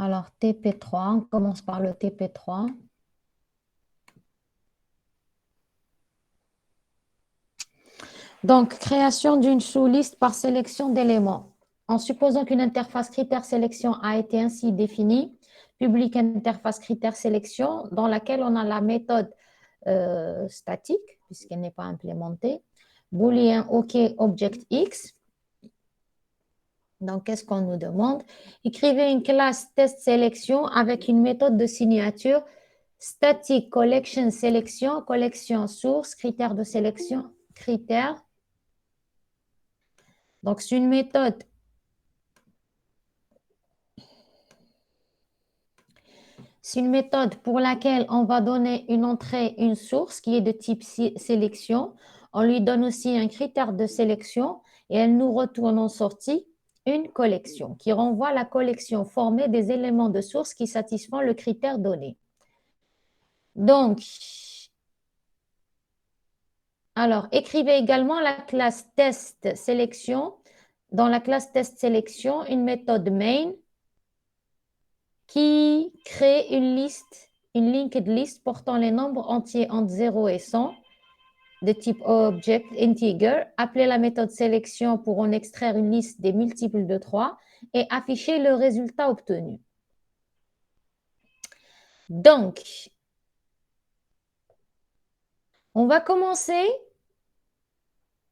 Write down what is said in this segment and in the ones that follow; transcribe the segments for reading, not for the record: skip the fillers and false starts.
Alors, TP3, on commence par le TP3. Donc, création d'une sous-liste par sélection d'éléments. En supposant qu'une interface critère sélection a été ainsi définie, public interface critère sélection dans laquelle on a la méthode statique, puisqu'elle n'est pas implémentée, boolean OK object X. Donc, qu'est-ce qu'on nous demande? Écrivez une classe test sélection avec une méthode de signature static collection sélection, collection source, critère de sélection, critère. Donc, c'est une méthode. C'est une méthode pour laquelle on va donner une entrée, une source qui est de type sélection. On lui donne aussi un critère de sélection et elle nous retourne en sortie une collection qui renvoie à la collection formée des éléments de source qui satisfont le critère donné. Donc, alors, écrivez également la classe test sélection. Dans la classe test sélection, une méthode main qui crée une liste, une linked list portant les nombres entiers entre 0 et 100 de type object integer. Appelez la méthode sélection pour en extraire une liste des multiples de 3 et afficher le résultat obtenu. Donc, on va commencer.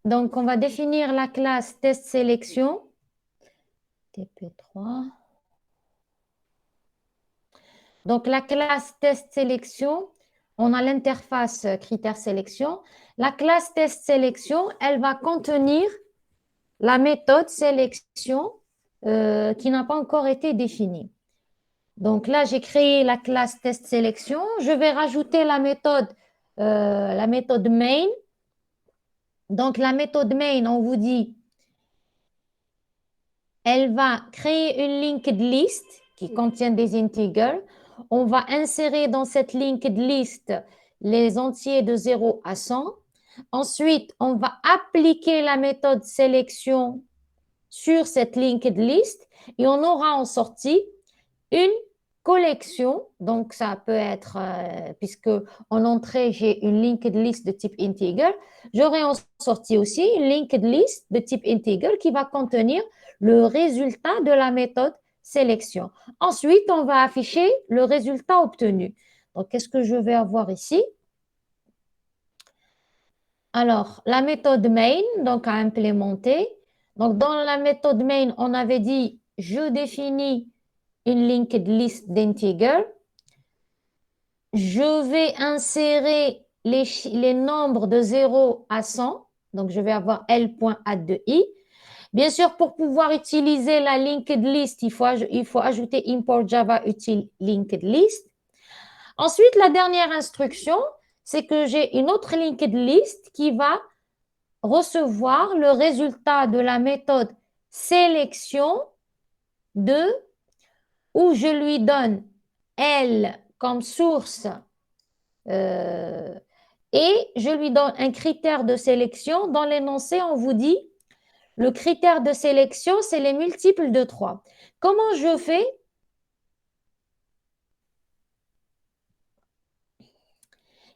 Donc, on va définir la classe test sélection. TP3. Donc, la classe test sélection, on a l'interface critère sélection. La classe test sélection, elle va contenir la méthode sélection qui n'a pas encore été définie. Donc là, j'ai créé la classe test sélection. Je vais rajouter la méthode main. Donc, la méthode main, on vous dit, elle va créer une linked list qui contient des integers. On va insérer dans cette linked list les entiers de 0 à 100. Ensuite, on va appliquer la méthode sélection sur cette linked list et on aura en sortie une collection. Donc, ça peut être, puisque en entrée, j'ai une linked list de type integer, j'aurai en sortie aussi une linked list de type integer qui va contenir le résultat de la méthode sélection. Ensuite, on va afficher le résultat obtenu. Donc, qu'est-ce que je vais avoir ici? Alors, la méthode main, donc à implémenter. Donc, dans la méthode main, on avait dit, je définis une linked list d'integers. Je vais insérer les nombres de 0 à 100. Donc, je vais avoir L.add de i. Bien sûr, pour pouvoir utiliser la linked list, il faut ajouter import java util linked list. Ensuite, la dernière instruction, c'est que j'ai une autre linked list qui va recevoir le résultat de la méthode sélection de où je lui donne L comme source et je lui donne un critère de sélection. Dans l'énoncé, on vous dit le critère de sélection, c'est les multiples de 3. Comment je fais?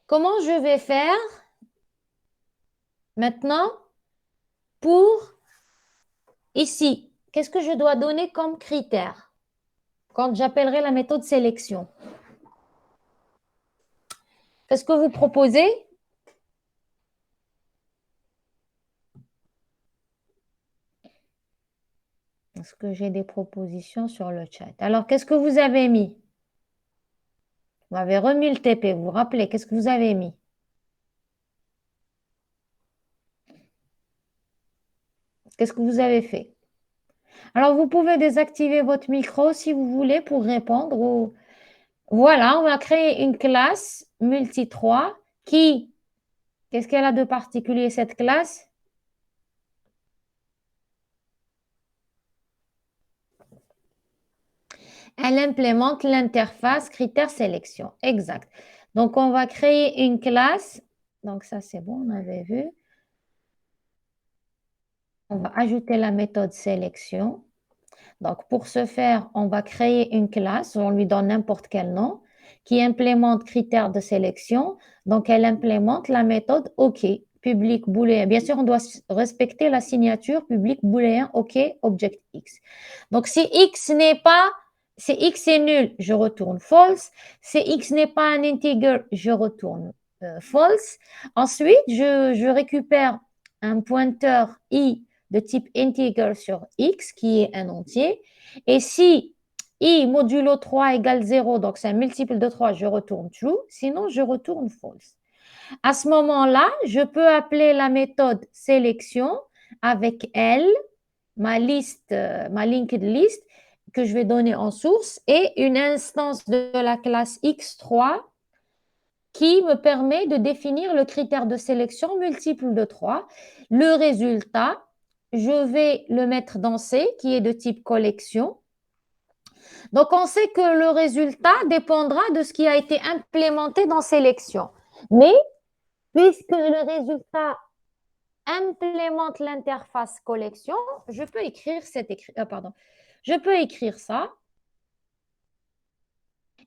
Comment je vais faire maintenant pour ici? Qu'est-ce que je dois donner comme critère quand j'appellerai la méthode sélection? Qu'est-ce que vous proposez? Est-ce que j'ai des propositions sur le chat? Alors, qu'est-ce que vous avez mis? Vous m'avez remis le TP, vous vous rappelez, qu'est-ce que vous avez mis? Qu'est-ce que vous avez fait? Alors, vous pouvez désactiver votre micro si vous voulez pour répondre. Voilà, on a créé une classe multi-3 qui, qu'est-ce qu'elle a de particulier cette classe? Elle implémente l'interface critère sélection. Exact. Donc, on va créer une classe. Donc, ça, c'est bon, on avait vu. On va ajouter la méthode sélection. Donc, pour ce faire, on va créer une classe, on lui donne n'importe quel nom, qui implémente critères de sélection. Donc, elle implémente la méthode OK, public booléen. Bien sûr, on doit respecter la signature public booléen OK, object X. Donc, si X n'est pas, si X est nul, je retourne false. Si X n'est pas un integer, je retourne false. Ensuite, je récupère un pointeur I de type integer sur X, qui est un entier. Et si I modulo 3 égale 0, donc c'est un multiple de 3, je retourne true. Sinon, je retourne false. À ce moment-là, je peux appeler la méthode sélection avec L, ma liste, ma linked list, que je vais donner en source, et une instance de la classe X3 qui me permet de définir le critère de sélection multiple de 3. Le résultat, je vais le mettre dans C, qui est de type collection. Donc, on sait que le résultat dépendra de ce qui a été implémenté dans sélection. Mais, puisque le résultat implémente l'interface collection, je peux écrire je peux écrire ça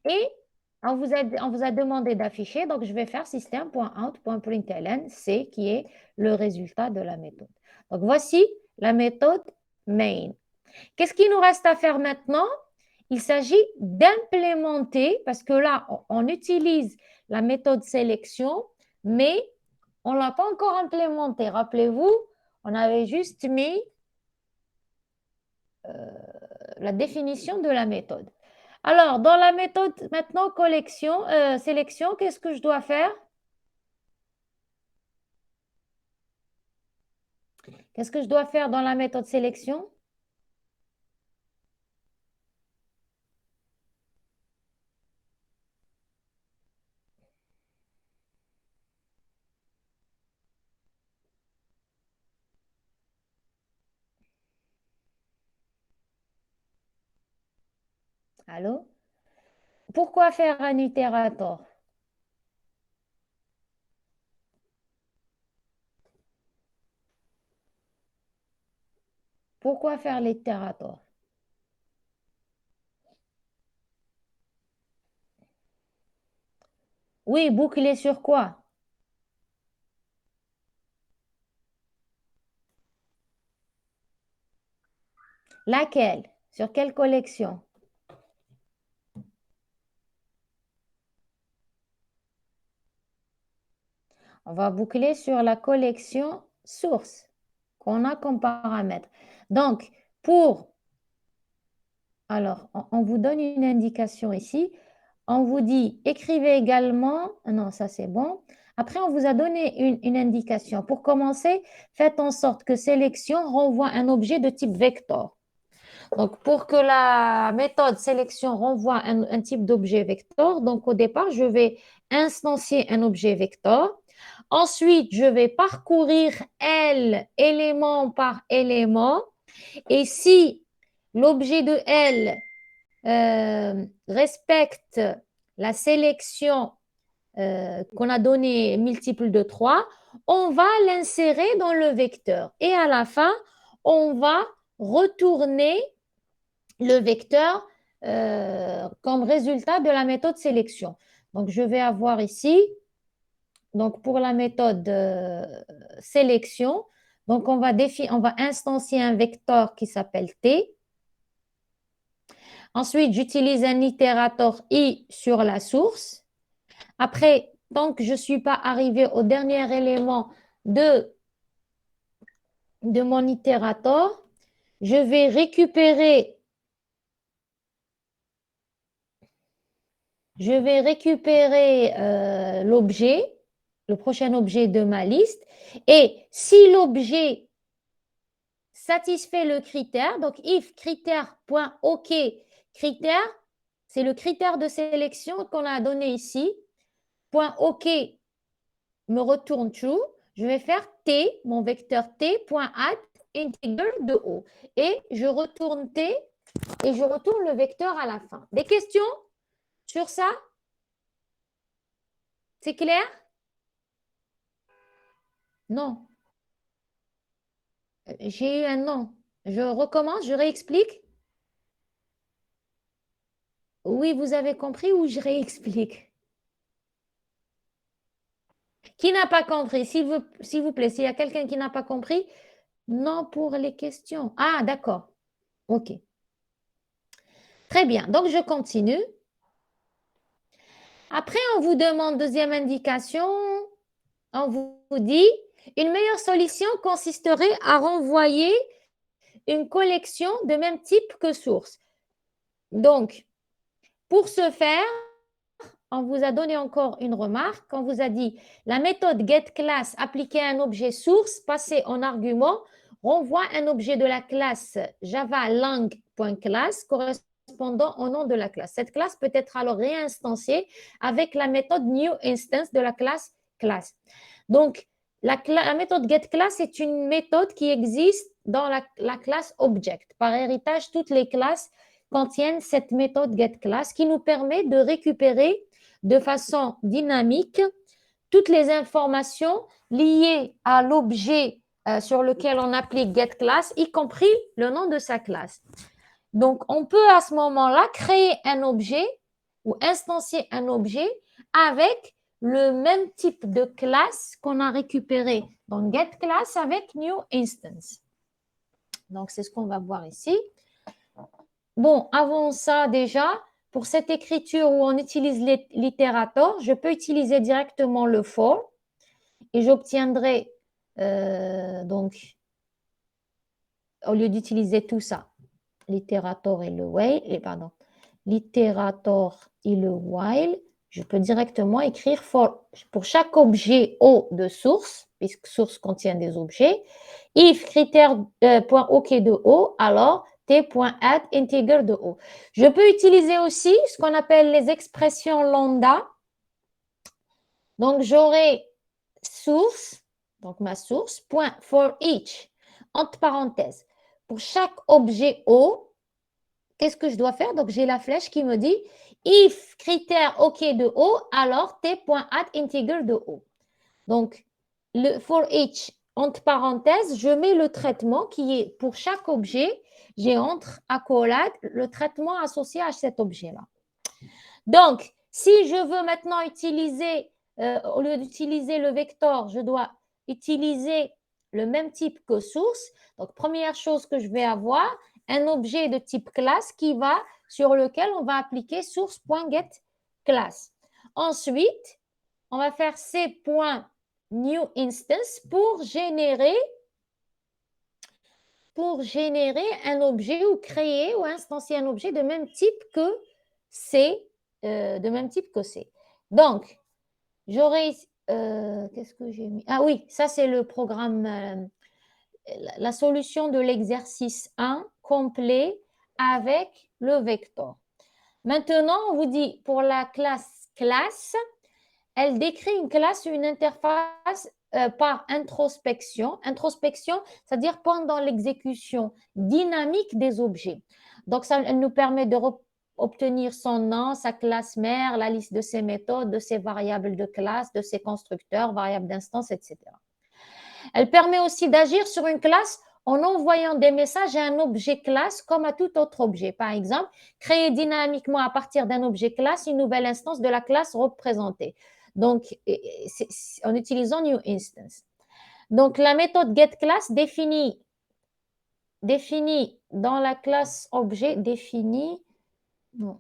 et on vous a demandé d'afficher, donc je vais faire system.out.println, C qui est le résultat de la méthode. Donc voici la méthode main. Qu'est-ce qu'il nous reste à faire maintenant? Il s'agit d'implémenter, parce que là, on utilise la méthode sélection, mais on ne l'a pas encore implémentée. Rappelez-vous, on avait juste mis la définition de la méthode. Alors, dans la méthode maintenant sélection, qu'est-ce que je dois faire? Qu'est-ce que je dois faire dans la méthode sélection? Allô? Pourquoi faire un itérator? Pourquoi faire l'itérator? Oui, boucler sur quoi? Laquelle? Sur quelle collection? On va boucler sur la collection source qu'on a comme paramètre. Donc, alors, on vous donne une indication ici. On vous dit, écrivez également, non, ça c'est bon. Après, on vous a donné une indication. Pour commencer, faites en sorte que sélection renvoie un objet de type vector. Donc, pour que la méthode sélection renvoie un type d'objet vector, donc au départ, je vais instancier un objet vector. Ensuite, je vais parcourir L élément par élément. Et si l'objet de L respecte la sélection qu'on a donnée multiple de 3, on va l'insérer dans le vecteur. Et à la fin, on va retourner le vecteur comme résultat de la méthode sélection. Donc, je vais avoir ici, donc pour la méthode sélection, donc on va instancier un vecteur qui s'appelle T. Ensuite, j'utilise un itérator I sur la source. Après, tant que je ne suis pas arrivé au dernier élément de mon itérator, je vais récupérer l'objet, le prochain objet de ma liste. Et si l'objet satisfait le critère, donc if critère.ok, critère, c'est le critère de sélection qu'on a donné ici, point OK me retourne true, je vais faire T, mon vecteur T.add integer de O. Et je retourne T et je retourne le vecteur à la fin. Des questions sur ça? C'est clair? Non. J'ai eu un non. Je recommence, je réexplique. Oui, vous avez compris ou je réexplique? Qui n'a pas compris? S'il vous plaît, s'il y a quelqu'un qui n'a pas compris, non pour les questions. Ah, d'accord. OK. Très bien. Donc, je continue. Après, on vous demande deuxième indication. On vous dit, une meilleure solution consisterait à renvoyer une collection de même type que source. Donc, pour ce faire, on vous a donné encore une remarque. On vous a dit la méthode getClass appliquée à un objet source passé en argument renvoie un objet de la classe javalang.class correspondant au nom de la classe. Cette classe peut être alors réinstanciée avec la méthode newInstance de la classe class. Donc, la méthode getClass est une méthode qui existe dans la classe object. Par héritage, toutes les classes contiennent cette méthode getClass qui nous permet de récupérer de façon dynamique toutes les informations liées à l'objet sur lequel on applique getClass, y compris le nom de sa classe. Donc, on peut à ce moment-là créer un objet ou instancier un objet avec le même type de classe qu'on a récupéré dans getClass avec newInstance. Donc, c'est ce qu'on va voir ici. Bon, avant ça, déjà, pour cette écriture où on utilise l'itérateur, je peux utiliser directement le for et j'obtiendrai, donc, au lieu d'utiliser tout ça, l'itérateur et le while, l'itérateur et le while, je peux directement écrire for pour chaque objet O de source, puisque source contient des objets, if critère point OK de O, alors t.add integer de O. Je peux utiliser aussi ce qu'on appelle les expressions lambda. Donc, j'aurai source, donc ma source, point for each, entre parenthèses. Pour chaque objet O, qu'est-ce que je dois faire? Donc, j'ai la flèche qui me dit if critère OK de O, alors t.add integer de O. Donc, le for each, entre parenthèses, je mets le traitement qui est pour chaque objet, j'ai entre accolades le traitement associé à cet objet-là. Donc, si je veux maintenant utiliser, au lieu d'utiliser le vecteur, je dois utiliser le même type que source. Donc, première chose que je vais avoir, un objet de type classe sur lequel on va appliquer source.getClass. Ensuite, on va faire c.newInstance pour générer un objet ou créer ou instancier un objet de même type que C. Donc, j'aurai, qu'est-ce que j'ai mis? Ah oui, ça c'est le programme, la solution de l'exercice 1 complet avec le vecteur. Maintenant, on vous dit pour la classe classe, elle décrit une classe ou une interface par introspection. Introspection, c'est-à-dire pendant l'exécution dynamique des objets. Donc, ça elle nous permet d'obtenir son nom, sa classe mère, la liste de ses méthodes, de ses variables de classe, de ses constructeurs, variables d'instance, etc. Elle permet aussi d'agir sur une classe en envoyant des messages à un objet classe comme à tout autre objet. Par exemple, créer dynamiquement à partir d'un objet classe une nouvelle instance de la classe représentée. Donc, en utilisant newInstance. Donc, la méthode getClass définit dans la classe objet, définit dans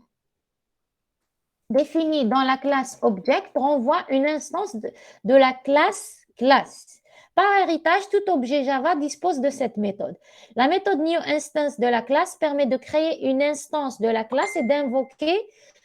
la classe object renvoie une instance de la classe classe. Par héritage, tout objet Java dispose de cette méthode. La méthode newInstance de la classe permet de créer une instance de la classe et d'invoquer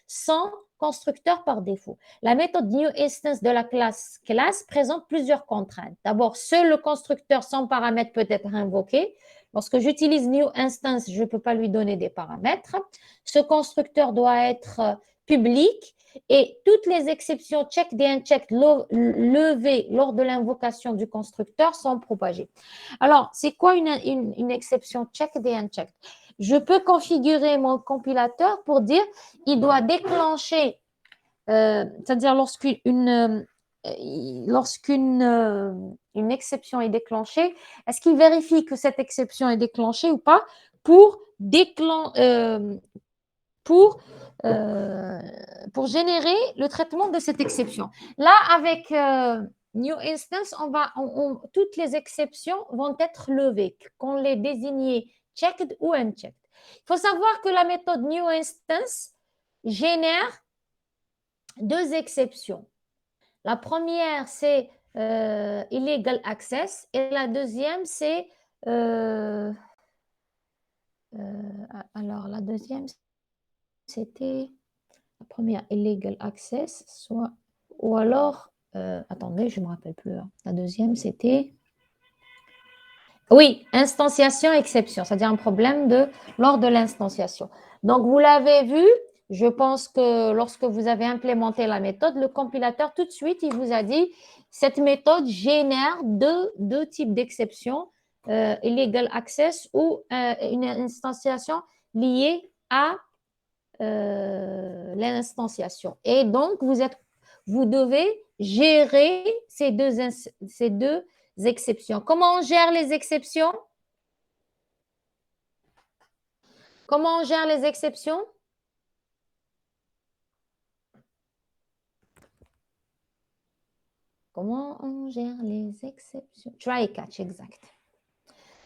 son constructeur par défaut. La méthode newInstance de la classe classe présente plusieurs contraintes. D'abord, seul le constructeur sans paramètres peut être invoqué. Lorsque j'utilise newInstance, je ne peux pas lui donner des paramètres. Ce constructeur doit être public et toutes les exceptions checked et unchecked levées lors de l'invocation du constructeur sont propagées. Alors, c'est quoi une exception checked et unchecked? Je peux configurer mon compilateur pour dire il doit déclencher, c'est-à-dire lorsqu'une exception est déclenchée, est-ce qu'il vérifie que cette exception est déclenchée ou pas pour pour, euh, pour générer le traitement de cette exception. Là, avec New Instance, toutes les exceptions vont être levées, qu'on les désigne checked ou unchecked. Il faut savoir que la méthode New Instance génère deux exceptions. La première, c'est illegal access et la deuxième, c'est... alors, la deuxième, c'était la première, illegal access, soit... Ou alors... attendez, je ne me rappelle plus. Hein. La deuxième, c'était... Oui, instantiation, exception, c'est-à-dire un problème lors de l'instanciation. Donc, vous l'avez vu, je pense que lorsque vous avez implémenté la méthode, le compilateur, tout de suite, il vous a dit, cette méthode génère deux types d'exceptions, illegal access ou une instantiation liée à l'instanciation. Et donc, vous devez gérer ces deux exceptions. Comment on gère les exceptions? Comment on gère les exceptions? Comment on gère les exceptions? Try catch, exact.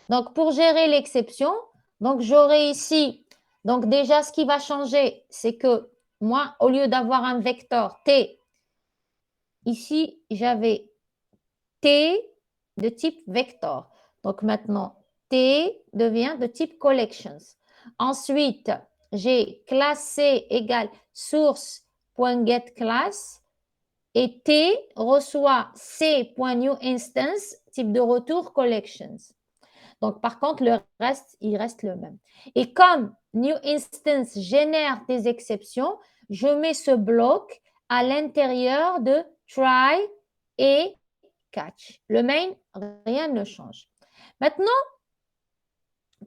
Donc, pour gérer l'exception, donc j'aurai ici, donc déjà, ce qui va changer, c'est que moi, au lieu d'avoir un vecteur T, ici, j'avais T de type vector. Donc maintenant, T devient de type collections. Ensuite, j'ai classe C égale source.getClass et T reçoit C.newInstance, type de retour collections. Donc, par contre, le reste, il reste le même. Et comme newInstance génère des exceptions, je mets ce bloc à l'intérieur de try et catch. Le main, rien ne change. Maintenant,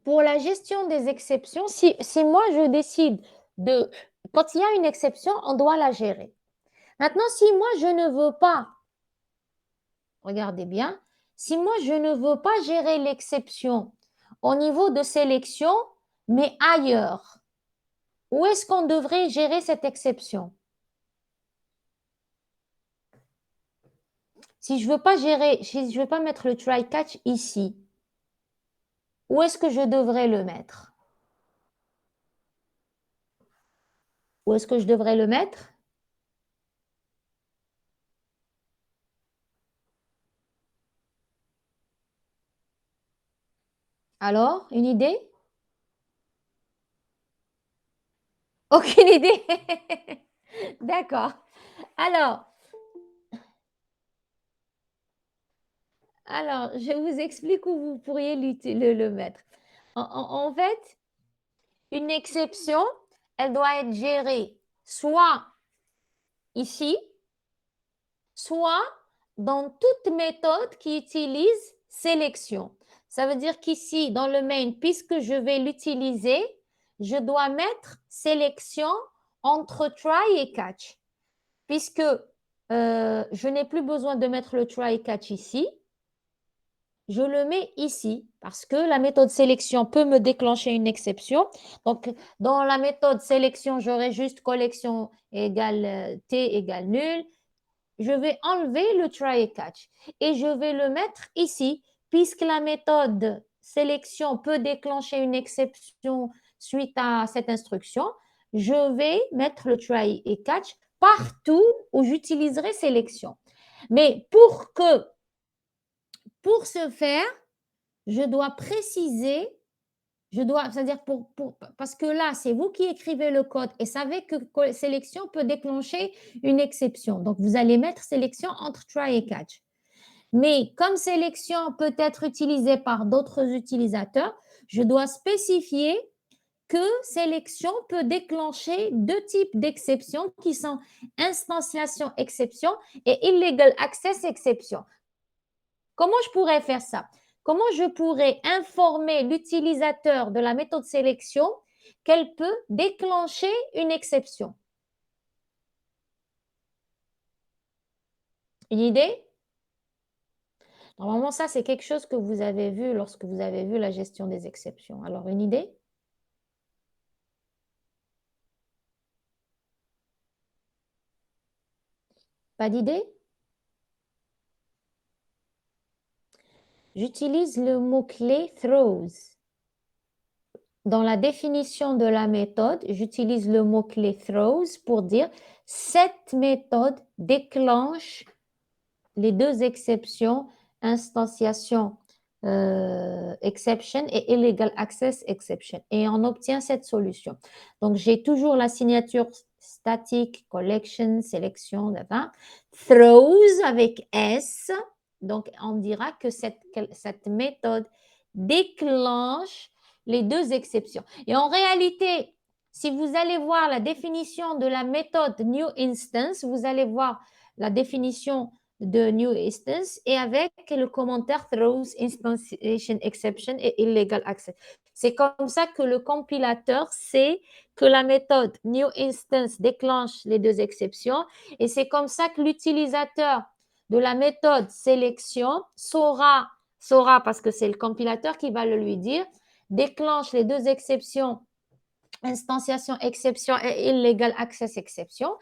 pour la gestion des exceptions, si moi je décide de... Quand il y a une exception, on doit la gérer. Maintenant, si moi je ne veux pas, regardez bien, si moi je ne veux pas gérer l'exception au niveau de sélection, mais ailleurs, où est-ce qu'on devrait gérer cette exception? Si je ne veux pas gérer, si je ne veux pas mettre le try catch ici, où est-ce que je devrais le mettre? Où est-ce que je devrais le mettre? Alors, une idée? Aucune idée. D'accord. Alors, je vous explique où vous pourriez le mettre. En fait, une exception, elle doit être gérée soit ici, soit dans toute méthode qui utilise sélection. Ça veut dire qu'ici, dans le main, puisque je vais l'utiliser, je dois mettre sélection entre try et catch. Puisque je n'ai plus besoin de mettre le try et catch ici, je le mets ici parce que la méthode sélection peut me déclencher une exception. Donc, dans la méthode sélection, j'aurai juste collection égale T égale nul. Je vais enlever le try et catch et je vais le mettre ici puisque la méthode sélection peut déclencher une exception suite à cette instruction. Je vais mettre le try et catch partout où j'utiliserai sélection. Mais pour ce faire, je dois préciser, c'est-à-dire parce que là, c'est vous qui écrivez le code et savez que sélection peut déclencher une exception. Donc, vous allez mettre sélection entre try et catch. Mais comme sélection peut être utilisée par d'autres utilisateurs, je dois spécifier que sélection peut déclencher deux types d'exceptions qui sont instantiation exception et illegal access exception. Comment je pourrais faire ça? Comment je pourrais informer l'utilisateur de la méthode sélection qu'elle peut déclencher une exception? Une idée? Normalement, ça, c'est quelque chose que vous avez vu lorsque vous avez vu la gestion des exceptions. Alors, une idée? Pas d'idée? J'utilise le mot-clé throws. Dans la définition de la méthode, j'utilise le mot-clé throws pour dire cette méthode déclenche les deux exceptions, instantiation exception et illegal access exception. Et on obtient cette solution. Donc, j'ai toujours la signature statique, collection, sélection, throws avec S. Donc, on dira que cette méthode déclenche les deux exceptions. Et en réalité, si vous allez voir la définition de la méthode new instance, vous allez voir la définition de new instance et avec le commentaire throws, instantiation exception et illegal access. C'est comme ça que le compilateur sait que la méthode new instance déclenche les deux exceptions et c'est comme ça que l'utilisateur de la méthode sélection saura parce que c'est le compilateur qui va le lui dire, déclenche les deux exceptions, instantiation exception et illegal access exception.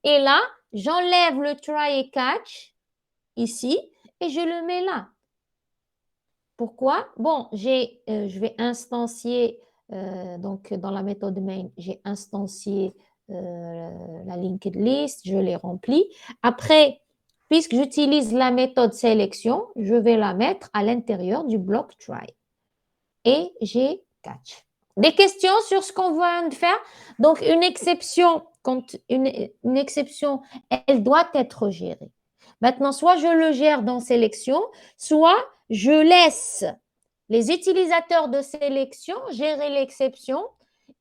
Et là, j'enlève le try et catch ici et je le mets là. Pourquoi? Bon, je vais instancier, donc dans la méthode main, j'ai instancié la linked list, je l'ai remplie. Après, puisque j'utilise la méthode sélection, je vais la mettre à l'intérieur du bloc try. Et j'ai catch. Des questions sur ce qu'on vient de faire? Donc, une exception, une exception, elle doit être gérée. Maintenant, soit je le gère dans sélection, soit je laisse les utilisateurs de sélection gérer l'exception.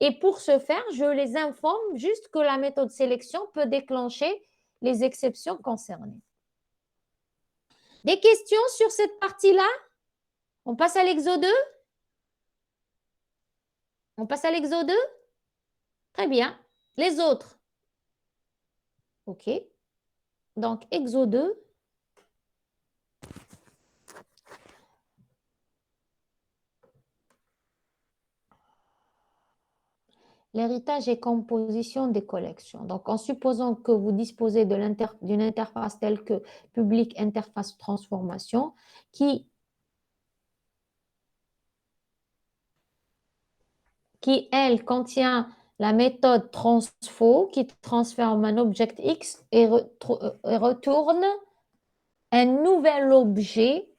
Et pour ce faire, je les informe juste que la méthode sélection peut déclencher les exceptions concernées. Des questions sur cette partie-là? On passe à l'exo 2? On passe à l'exo 2? Très bien. Les autres? OK. Donc, exo 2. L'héritage et composition des collections. Donc, en supposant que vous disposez d'une interface telle que public interface transformation qui elle, contient la méthode transfo qui transforme un object X et retourne un nouvel objet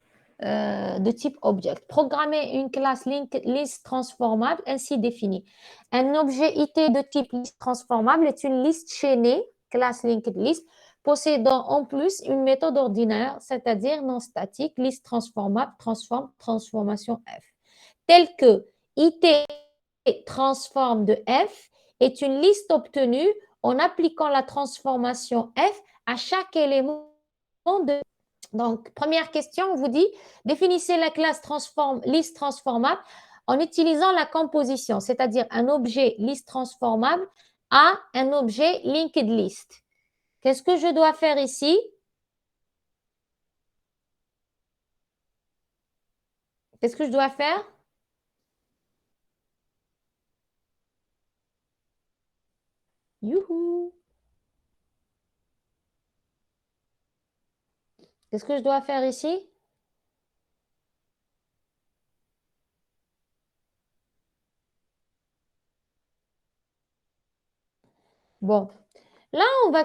de type object. Programmer une classe list transformable ainsi définie. Un objet IT de type list transformable est une liste chaînée, classe linked list, possédant en plus une méthode ordinaire, c'est-à-dire non statique, liste transformable, transformation F. Telle que IT transform de F est une liste obtenue en appliquant la transformation F à chaque élément de. Donc, première question, on vous dit, définissez la classe liste transformable en utilisant la composition, c'est-à-dire un objet liste transformable à un objet linked list. Qu'est-ce que je dois faire ici? Qu'est-ce que je dois faire? Youhou! Qu'est-ce que je dois faire ici? Bon, là, on va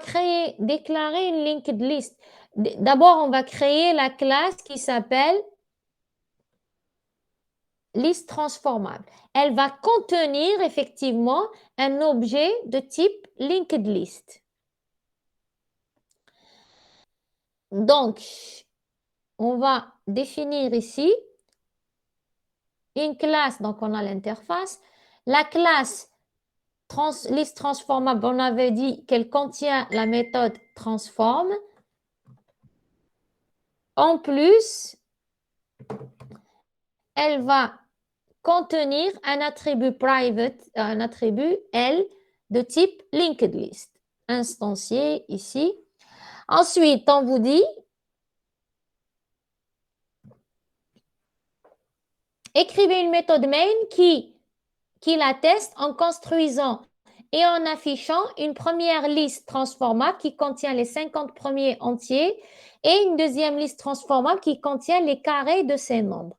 déclarer une linked list. D'abord, on va créer la classe qui s'appelle liste transformable. Elle va contenir effectivement un objet de type linked list. Donc, on va définir ici une classe, donc on a l'interface. La classe liste transformable, on avait dit qu'elle contient la méthode transform. En plus, elle va contenir un attribut private, un attribut L de type linked list, instancié ici. Ensuite, on vous dit, écrivez une méthode main qui l'atteste en construisant et en affichant une première liste transformable qui contient les 50 premiers entiers et une deuxième liste transformable qui contient les carrés de ces nombres.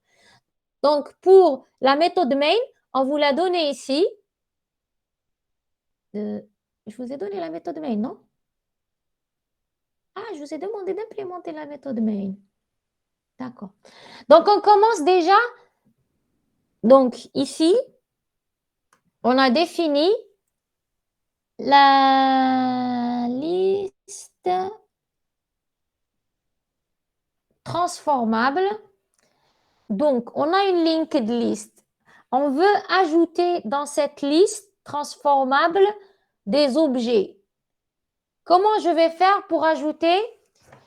Donc, pour la méthode main, on vous l'a donné ici. Je vous ai donné la méthode main, non? Ah, je vous ai demandé d'implémenter la méthode main. D'accord. Donc, on commence déjà. Donc, ici, on a défini la liste transformable. Donc, on a une linked list. On veut ajouter dans cette liste transformable des objets. Comment je vais faire pour ajouter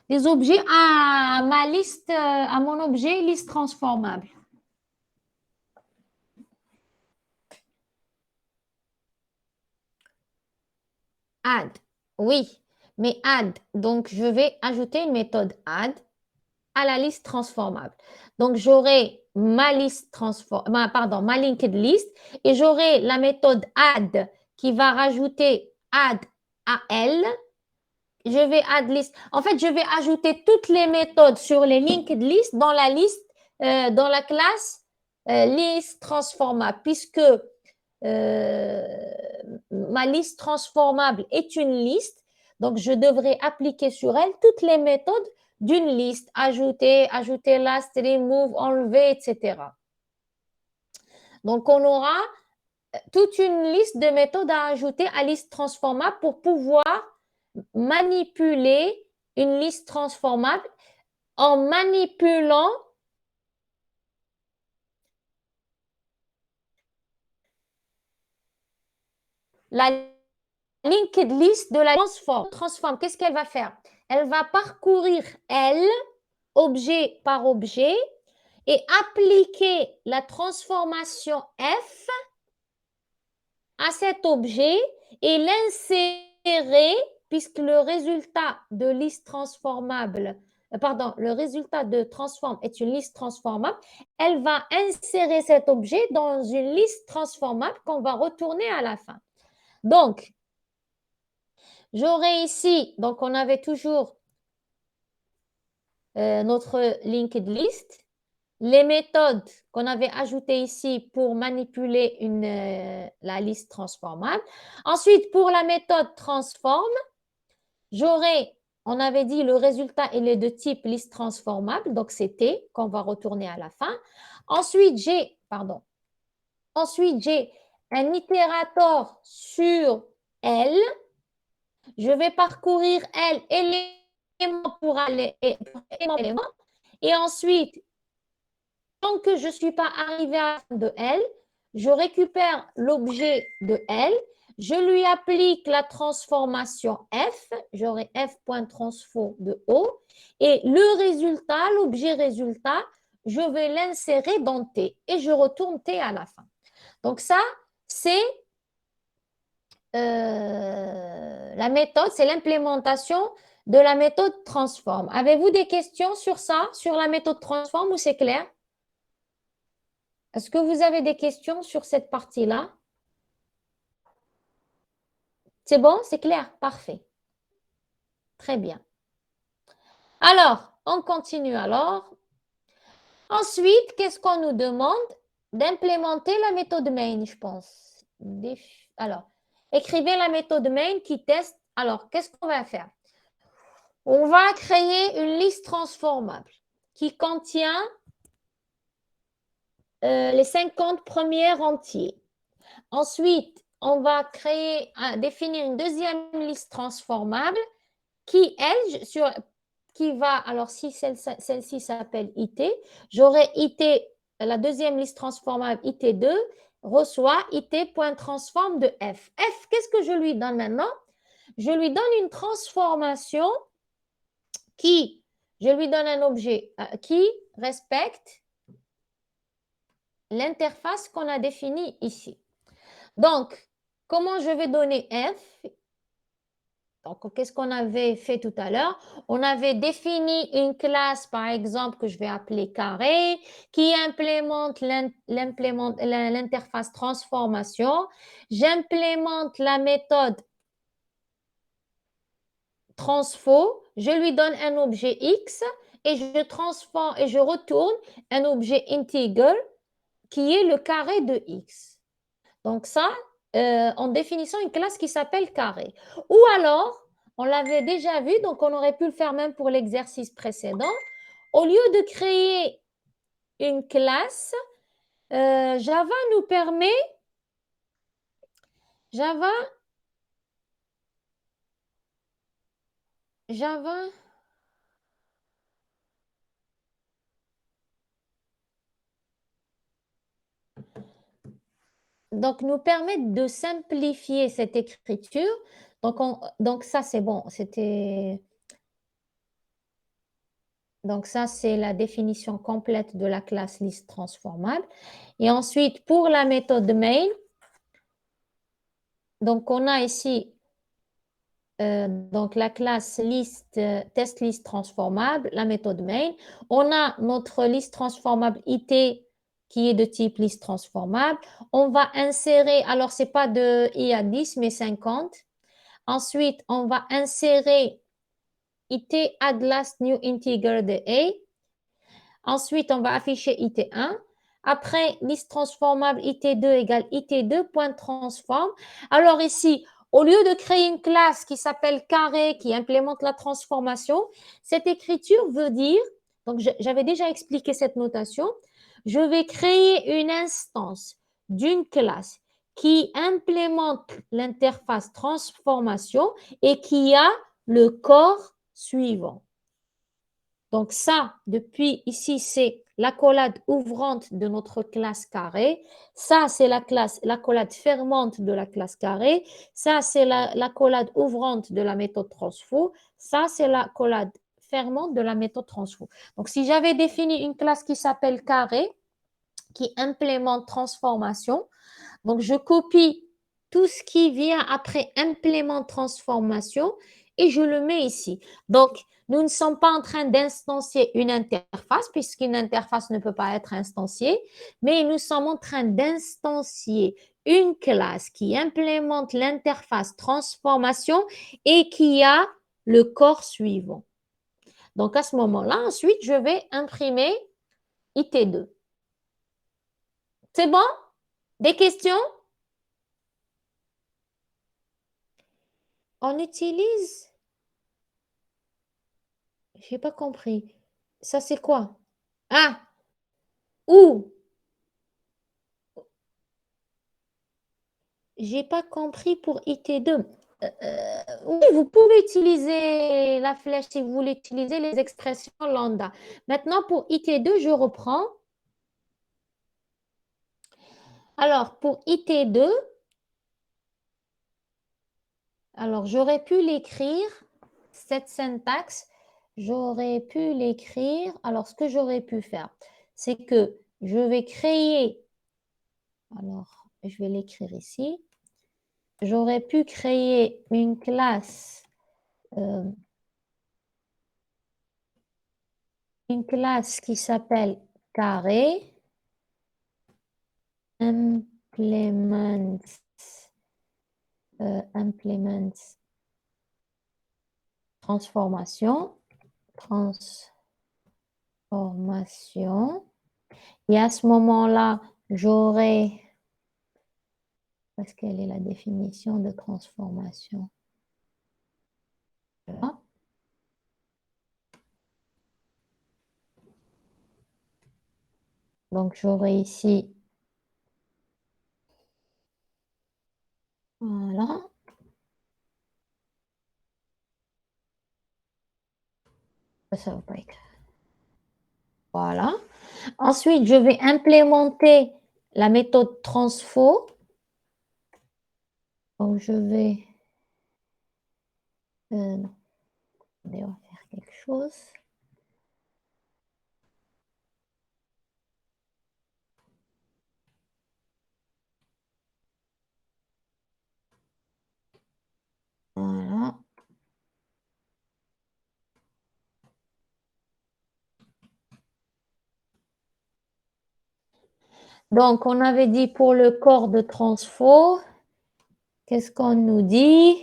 des objets à ma liste, à mon objet liste transformable? Add. Oui, mais add. Donc, je vais ajouter une méthode add à la liste transformable. Donc, j'aurai ma liste ma linked list et j'aurai la méthode add qui va rajouter add à elle. Je vais add list. En fait, je vais ajouter toutes les méthodes sur les linked list dans la liste, dans la classe liste transformable, puisque ma liste transformable est une liste. Donc, je devrais appliquer sur elle toutes les méthodes d'une liste, ajouter, ajouter last, remove, enlever, etc. Donc, on aura toute une liste de méthodes à ajouter à liste transformable pour pouvoir manipuler une liste transformable en manipulant la linked list de la transform. Qu'est-ce qu'elle va faire? Elle va parcourir, elle, objet par objet, et appliquer la transformation F à cet objet et l'insérer, puisque le résultat de liste transformable, le résultat de transform est une liste transformable, elle va insérer cet objet dans une liste transformable qu'on va retourner à la fin. Donc, j'aurai ici, donc on avait toujours notre linked list, les méthodes qu'on avait ajoutées ici pour manipuler la liste transformable. Ensuite, pour la méthode transform, j'aurai, on avait dit le résultat il est de type liste transformable, donc c'est T qu'on va retourner à la fin. Ensuite, j'ai un itérateur sur L. Je vais parcourir L élément pour élément. Et ensuite, tant que je ne suis pas arrivé à la fin de L, je récupère l'objet de L, je lui applique la transformation F, j'aurai F.transfo de O, et le résultat, l'objet résultat, je vais l'insérer dans T et je retourne T à la fin. Donc ça, c'est la méthode, c'est l'implémentation de la méthode transform. Avez-vous des questions sur ça, sur la méthode transform ou c'est clair? Est-ce que vous avez des questions sur cette partie-là? C'est bon? C'est clair? Parfait. Très bien. Alors, on continue alors. Ensuite, qu'est-ce qu'on nous demande? D'implémenter la méthode main, je pense. Alors, écrivez la méthode main qui teste. Alors, qu'est-ce qu'on va faire? On va créer une liste transformable qui contient les 50 premiers entiers. Ensuite, on va définir une deuxième liste transformable qui, elle, qui va, alors si celle-ci s'appelle IT, j'aurai IT, la deuxième liste transformable IT2, reçoit IT.transform de F. F, qu'est-ce que je lui donne maintenant? Je lui donne une transformation je lui donne un objet qui respecte l'interface qu'on a définie ici. Donc, comment je vais donner F? Donc, qu'est-ce qu'on avait fait tout à l'heure? On avait défini une classe, par exemple, que je vais appeler carré, qui implémente l'interface transformation. J'implémente la méthode transfo, je lui donne un objet x et je transforme et je retourne un objet integer qui est le carré de x. Donc ça, en définissant une classe qui s'appelle carré. Ou alors, on l'avait déjà vu, donc on aurait pu le faire même pour l'exercice précédent. Au lieu de créer une classe, Java nous permet, Java, Java, donc nous permet de simplifier cette écriture. Donc ça, c'est bon. Donc ça, c'est la définition complète de la classe liste transformable. Et ensuite, pour la méthode main, donc on a ici donc la classe liste, test list transformable, la méthode main. On a notre liste transformable IT qui est de type liste transformable. On va insérer, alors c'est pas de I à 10, mais 50. Ensuite, on va insérer IT add last new integer de A. Ensuite, on va afficher IT1. Après, liste transformable IT2 égale IT2.transform. Alors ici, au lieu de créer une classe qui s'appelle carré, qui implémente la transformation, cette écriture veut dire, donc j'avais déjà expliqué cette notation, je vais créer une instance d'une classe qui implémente l'interface transformation et qui a le corps suivant. Donc ça, depuis ici, c'est l'accolade ouvrante de notre classe carré. Ça, c'est l'accolade fermante de la classe carré. Ça, c'est l'accolade ouvrante de la méthode transfo. Ça, c'est l'accolade fermante de la méthode transfo. Donc, si j'avais défini une classe qui s'appelle carré, qui implémente transformation, donc je copie tout ce qui vient après implément transformation et je le mets ici. Donc, nous ne sommes pas en train d'instancier une interface, puisqu'une interface ne peut pas être instanciée, mais nous sommes en train d'instancier une classe qui implémente l'interface transformation et qui a le corps suivant. Donc, à ce moment-là, ensuite, je vais imprimer IT2. C'est bon? Des questions? On utilise, j'ai pas compris. Ça, c'est quoi? Ah, où? J'ai pas compris pour IT2. Oui, vous pouvez utiliser la flèche si vous voulez utiliser les expressions lambda. Maintenant, pour IT2, je reprends. Alors, pour IT2, alors j'aurais pu l'écrire, cette syntaxe, j'aurais pu l'écrire. Alors, ce que j'aurais pu faire, c'est que je vais créer, alors, je vais l'écrire ici. J'aurais pu créer euh, une classe qui s'appelle carré, implements, implements transformation, transformation. Et à ce moment-là, j'aurai, parce quelle est la définition de transformation? Voilà. Donc, j'aurai ici, voilà, ça va pas écrire. Voilà. Ensuite, je vais implémenter la méthode transfo. Donc, je vais, non, on va faire quelque chose. Voilà. Donc, on avait dit pour le corps de transfo, qu'est-ce qu'on nous dit?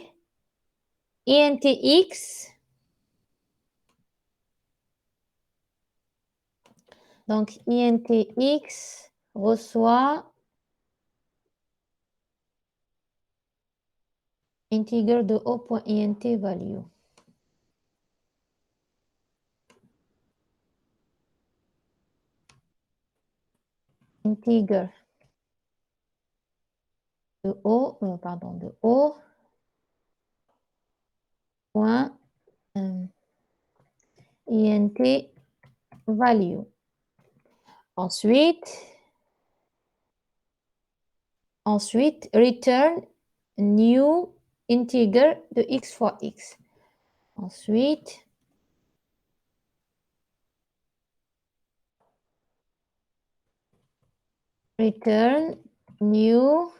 INTX. Donc, INTX reçoit integer de O.int value. Integer de O, pardon, de O point int value. Ensuite, return new integer de x fois x. Ensuite, return new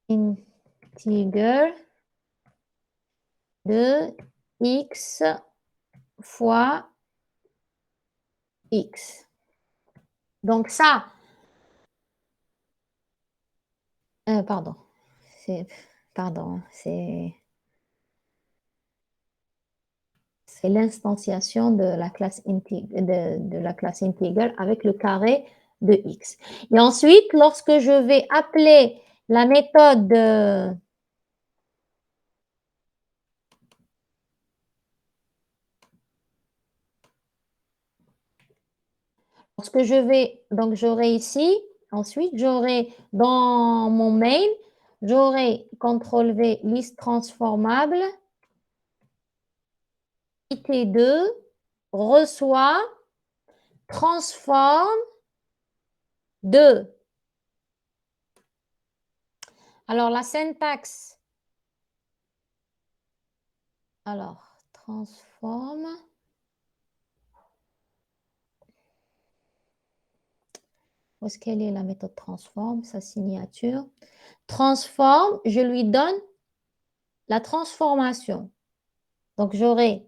integer de x fois x. Donc ça, pardon, c'est l'instanciation de la classe de la classe integer avec le carré de x. Et ensuite, lorsque je vais appeler la méthode lorsque je vais, donc j'aurai ici, ensuite j'aurai dans mon main, j'aurai CTRL-V liste transformable, IT2 reçoit, transforme 2. Alors la syntaxe, alors transforme. Où est-ce qu'elle est la méthode transform, sa signature? Transform, je lui donne la transformation. Donc j'aurai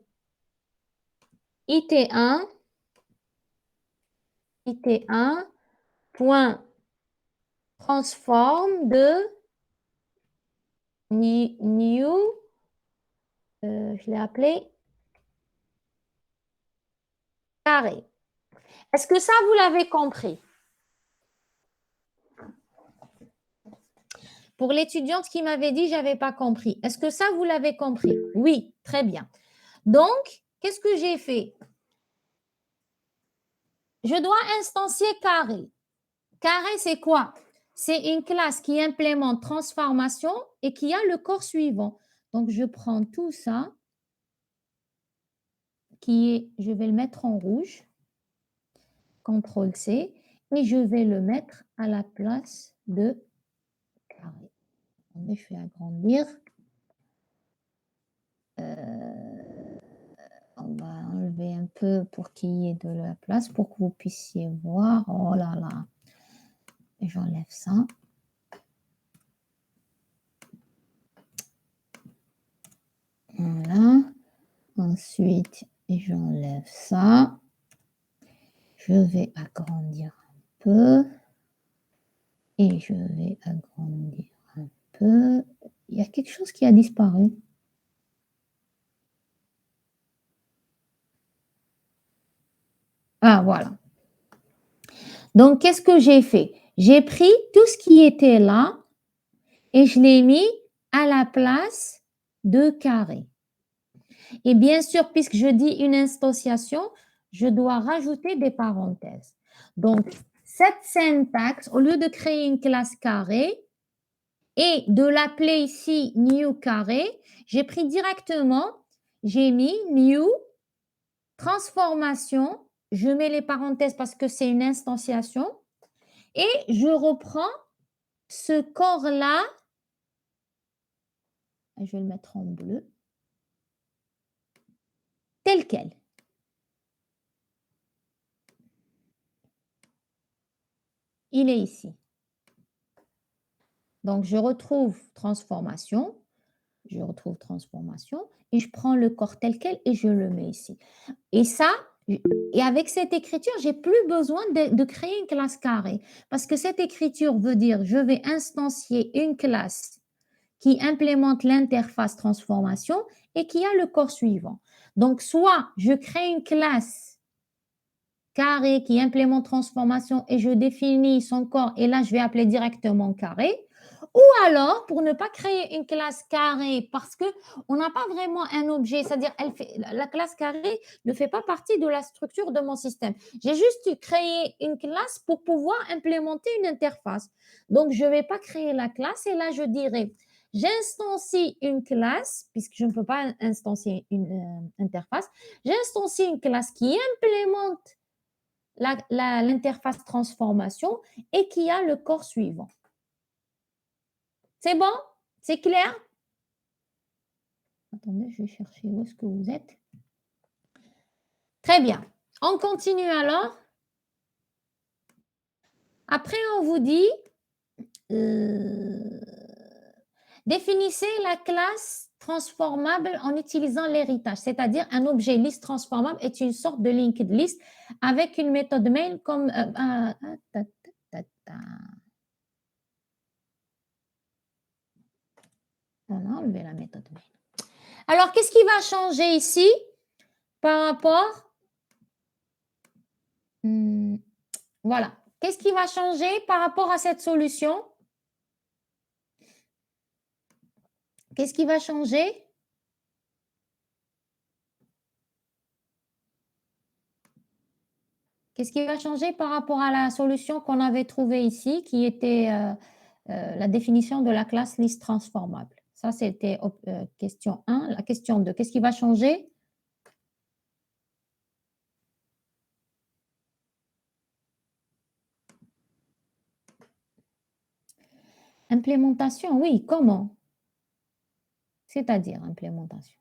IT1 point transform de new, je l'ai appelé carré. Est-ce que ça, vous l'avez compris? Pour l'étudiante qui m'avait dit, je n'avais pas compris. Est-ce que ça, vous l'avez compris? Oui, très bien. Donc, qu'est-ce que j'ai fait? Je dois instancier carré. Carré, c'est quoi? C'est une classe qui implémente transformation et qui a le corps suivant. Donc, je prends tout ça, je vais le mettre en rouge, CTRL-C, et je vais le mettre à la place de carré. Je vais agrandir. On va enlever un peu pour qu'il y ait de la place, pour que vous puissiez voir. Oh là là. J'enlève ça. Voilà. Ensuite, j'enlève ça. Je vais agrandir un peu. Et je vais agrandir un peu. Il y a quelque chose qui a disparu. Ah, voilà. Donc, qu'est-ce que j'ai fait? J'ai pris tout ce qui était là et je l'ai mis à la place de carré. Et bien sûr, puisque je dis une instanciation, je dois rajouter des parenthèses. Donc, cette syntaxe, au lieu de créer une classe carré et de l'appeler ici new carré, j'ai pris directement, j'ai mis new transformation, je mets les parenthèses parce que c'est une instanciation, et je reprends ce corps-là, je vais le mettre en bleu, tel quel. Il est ici. Donc, je retrouve transformation et je prends le corps tel quel et je le mets ici. Et ça, Et avec cette écriture, j'ai plus besoin de créer une classe carrée. Parce que cette écriture veut dire, je vais instancier une classe qui implémente l'interface transformation et qui a le corps suivant. Donc, soit je crée une classe carré qui implémente transformation et je définis son corps et là, je vais appeler directement carré. Ou alors, pour ne pas créer une classe carrée parce qu'on n'a pas vraiment un objet, c'est-à-dire la classe carrée ne fait pas partie de la structure de mon système. J'ai juste créé une classe pour pouvoir implémenter une interface. Donc, je ne vais pas créer la classe et là, je dirais, j'instancie une classe, puisque je ne peux pas instancier une interface, j'instancie une classe qui implémente l'interface transformation et qui a le corps suivant. C'est bon? C'est clair? Attendez, je vais chercher où est-ce que vous êtes. Très bien. On continue alors. Après, on vous dit, définissez la classe transformable en utilisant l'héritage, c'est-à-dire un objet liste transformable est une sorte de linked list avec une méthode main comme... on a enlevé la méthode main. Alors, qu'est-ce qui va changer ici par rapport... voilà. Qu'est-ce qui va changer par rapport à cette solution? Qu'est-ce qui va changer? Qu'est-ce qui va changer par rapport à la solution qu'on avait trouvée ici, qui était la définition de la classe liste transformable? Ça, c'était question 1. La question 2, qu'est-ce qui va changer? Implémentation, oui, comment? C'est-à-dire implémentation.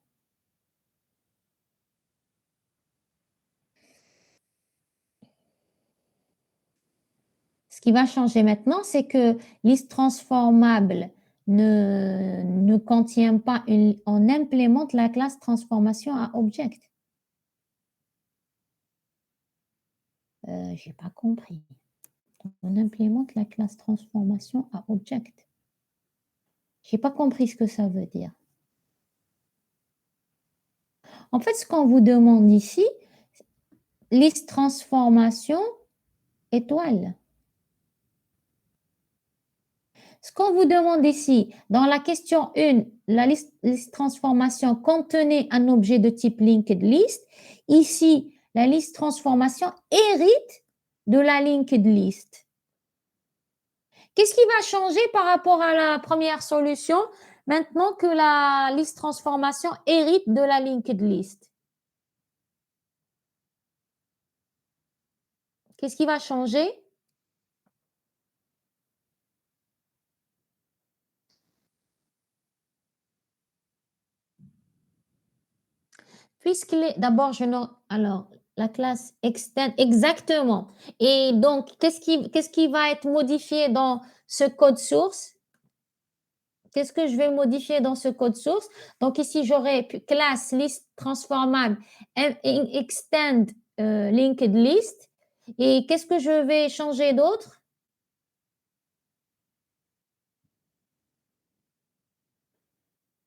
Ce qui va changer maintenant, c'est que liste transformable ne contient pas on implémente la classe transformation à object. J'ai pas compris. On implémente la classe transformation à object. J'ai pas compris ce que ça veut dire. En fait, ce qu'on vous demande ici, liste transformation étoile. Ce qu'on vous demande ici, dans la question 1, la liste transformation contenait un objet de type linked list. Ici, la liste transformation hérite de la linked list. Qu'est-ce qui va changer par rapport à la première solution maintenant que la liste transformation hérite de la linked list? Qu'est-ce qui va changer? D'abord, alors, la classe extend, exactement. Et donc, qu'est-ce qui va être modifié dans ce code source? Qu'est-ce que je vais modifier dans ce code source? Donc, ici, j'aurai classe list transformable extend linked list. Et qu'est-ce que je vais changer d'autre?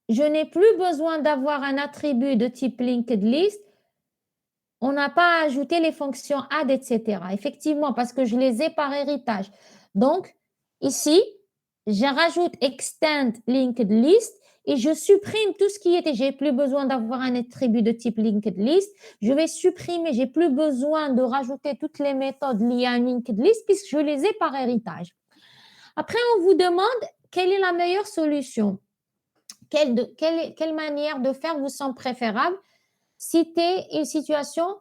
Je n'ai plus besoin d'avoir un attribut de type linked list. On n'a pas ajouté les fonctions add, etc. Effectivement, parce que je les ai par héritage. Donc, ici, je rajoute extend linked list et je supprime tout ce qui était. J'ai plus besoin d'avoir un attribut de type linked list. Je vais supprimer, j'ai plus besoin de rajouter toutes les méthodes liées à une linked list puisque je les ai par héritage. Après, on vous demande quelle est la meilleure solution. Quelle manière de faire vous semble préférable? Citez une situation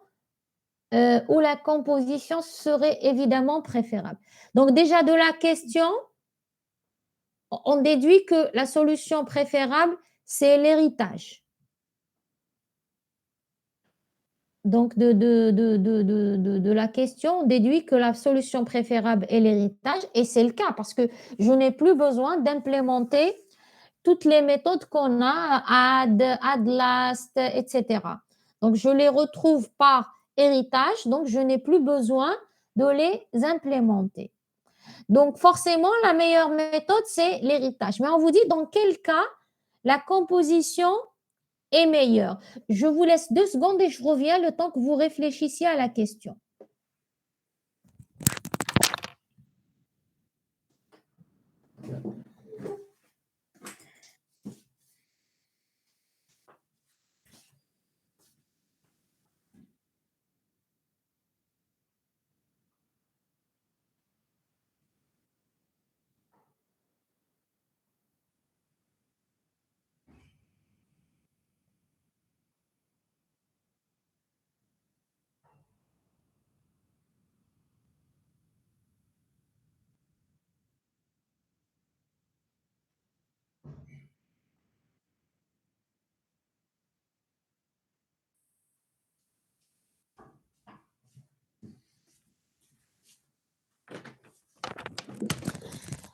où la composition serait évidemment préférable. Donc déjà de la question, on déduit que la solution préférable, c'est l'héritage. Donc de la question, on déduit que la solution préférable est l'héritage et c'est le cas parce que je n'ai plus besoin d'implémenter toutes les méthodes qu'on a, add, last, etc. Donc, je les retrouve par héritage, donc je n'ai plus besoin de les implémenter. Donc, forcément, la meilleure méthode, c'est l'héritage. Mais on vous dit dans quel cas la composition est meilleure. Je vous laisse 2 secondes et je reviens le temps que vous réfléchissiez à la question.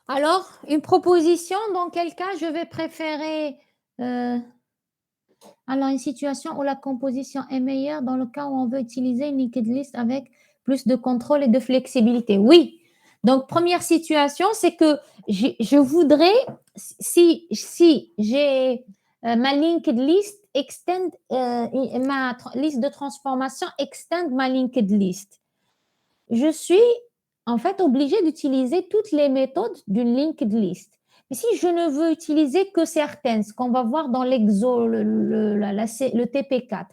Alors, une proposition, dans quel cas je vais préférer alors une situation où la composition est meilleure dans le cas où on veut utiliser une linked list avec plus de contrôle et de flexibilité. Oui. Donc, première situation, c'est que je voudrais, si j'ai ma linked list, ma liste de transformation, extend ma linked list. Je suis en fait obligée d'utiliser toutes les méthodes d'une linked list. Mais si je ne veux utiliser que certaines, ce qu'on va voir dans l'exo, le TP4,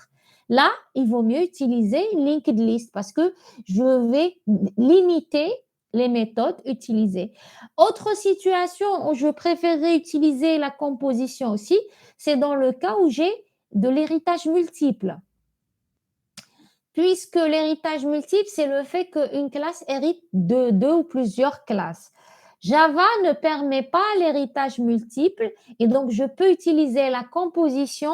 là, il vaut mieux utiliser une linked list parce que je vais limiter les méthodes utilisées. Autre situation où je préférerais utiliser la composition aussi, c'est dans le cas où j'ai de l'héritage multiple. Puisque l'héritage multiple, c'est le fait qu'une classe hérite de 2 ou plusieurs classes. Java ne permet pas l'héritage multiple et donc je peux utiliser la composition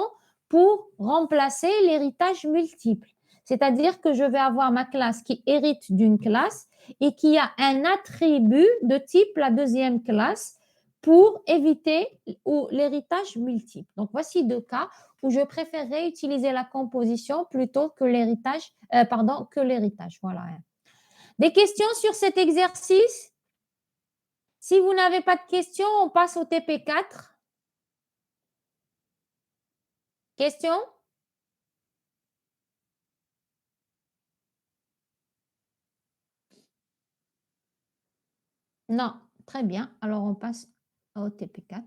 pour remplacer l'héritage multiple. C'est-à-dire que je vais avoir ma classe qui hérite d'une classe et qui a un attribut de type la deuxième classe pour éviter l'héritage multiple. Donc, voici 2 cas où je préférerais utiliser la composition plutôt que l'héritage, Voilà. Des questions sur cet exercice? Si vous n'avez pas de questions, on passe au TP4. Questions? Non. Très bien. Alors, on passe au TP4.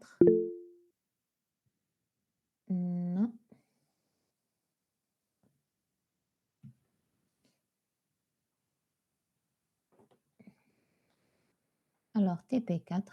Non. Alors, TP4.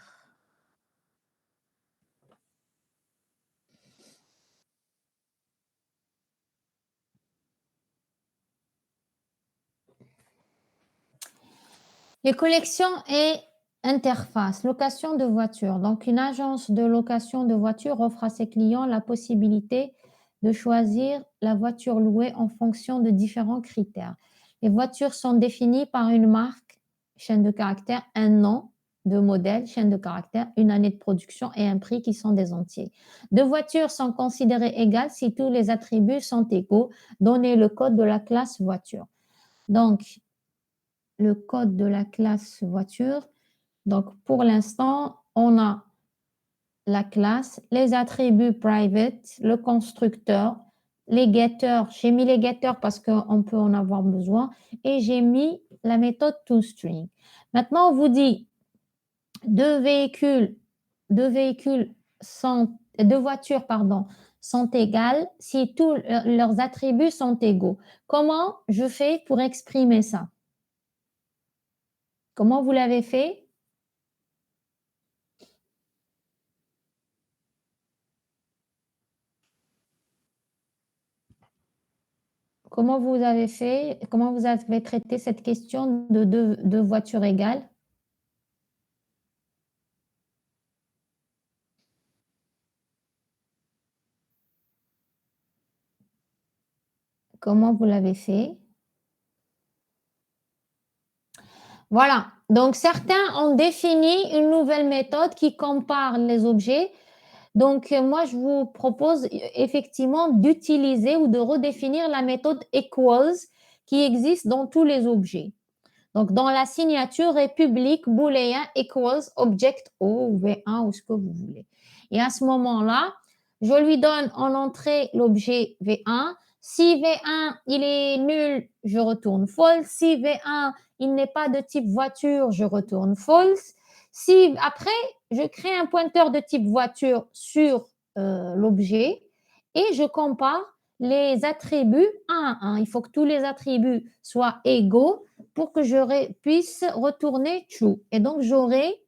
Les collections et interface, location de voitures. Donc, une agence de location de voitures offre à ses clients la possibilité de choisir la voiture louée en fonction de différents critères. Les voitures sont définies par une marque, chaîne de caractères, un nom de modèle, chaîne de caractères, une année de production et un prix qui sont des entiers. 2 voitures sont considérées égales si tous les attributs sont égaux. Donnez le code de la classe voiture. Donc, le code de la classe voiture. Donc, pour l'instant, on a la classe, les attributs private, le constructeur, les getters. J'ai mis les getters parce qu'on peut en avoir besoin et j'ai mis la méthode toString. Maintenant, on vous dit deux voitures, sont égales si tous leurs attributs sont égaux. Comment je fais pour exprimer ça? Comment vous l'avez fait? Comment vous avez fait? Comment vous avez traité cette question de deux voitures égales? Comment vous l'avez fait? Voilà. Donc, certains ont défini une nouvelle méthode qui compare les objets. Donc, moi, je vous propose effectivement d'utiliser ou de redéfinir la méthode equals qui existe dans tous les objets. Donc, dans la signature est public booléen equals object O ou V1 ou ce que vous voulez. Et à ce moment-là, je lui donne en entrée l'objet V1. Si V1 il est nul, je retourne false. Si V1 il n'est pas de type voiture, je retourne false. Si après, je crée un pointeur de type voiture sur l'objet et je compare les attributs 1 à 1. Il faut que tous les attributs soient égaux pour que je puisse retourner true. Et donc, j'aurai